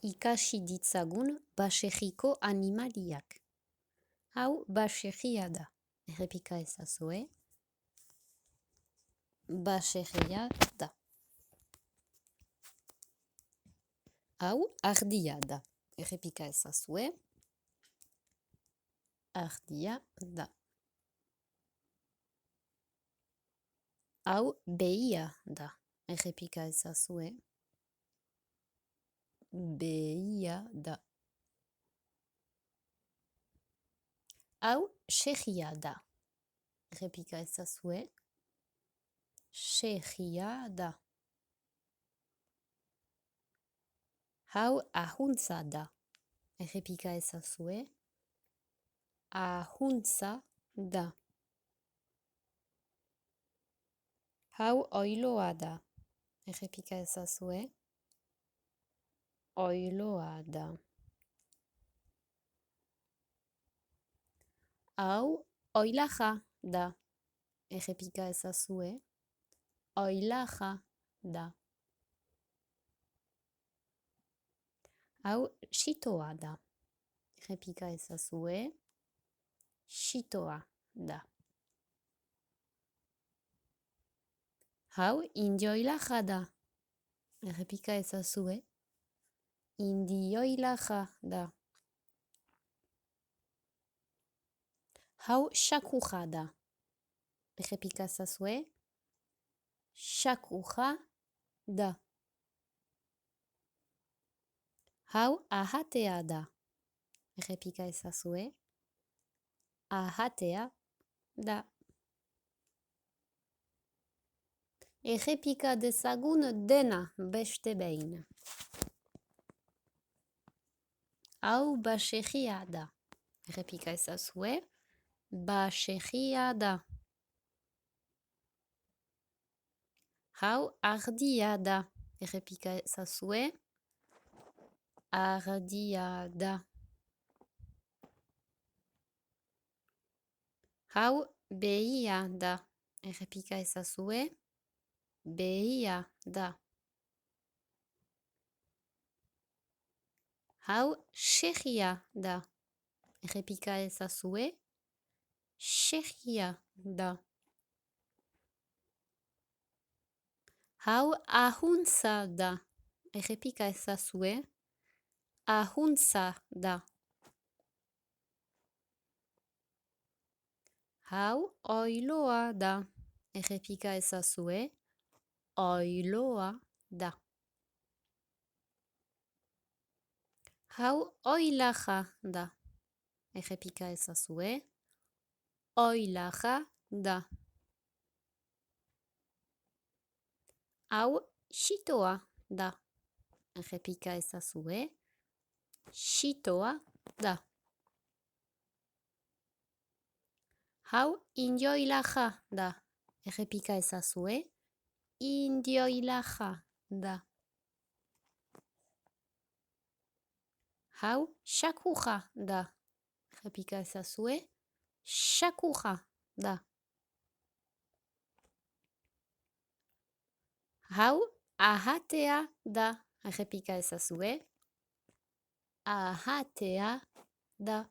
ikasi ditzagun baserriko animaliak. Hau baserria da. Errepika ezazue. Baserria da. Hau ardia da. Errepika ezazue. Ardia da. Hau behia da. Errepika ezazue. Behia da. Hau serria da. Errepika ezazue. Serria da. Hau ahuntza da. Errepika ezazue. Ahuntza da. Hau oiloa da. Errepika ezazue. Oiloa da. Hau oilaja da. Errepika ezazue. Oilaja da. Hau xitoa da. Errepika ezazue. Xitoa da. Hau indioilaja da. Errepika ezazue. Indioilaja da. Hau xakuja da. Errepika ezazue. Xakuja da. Hau ahatea da. Errepika ezazue. Ahatea da. Errepika dezagun dena beste behin. Hau baserria da. Errepika ezazue. Baserria da. Hau ardia da. Errepika ezazue. Ardia da. Hau behia da. Errepika ezazue. Behia da. Hau serria da. Errepika ezazue. Serria da. Hau ahuntza da. Errepika ezazue. Ahuntza da. Hau oiloa da. Errepika ezazue. Oiloa da. Hau oilaja da. Errepika ezazue. Oilaja da. Hau xitoa da. Errepika ezazue. Xitoa da. Hau indioilaja da. Errepika ezazue. Indioilaja da. Hau xakuja da. Errepika ezazue. Xakuja da. Hau ahatea da. Errepika ezazue. Ahatea da.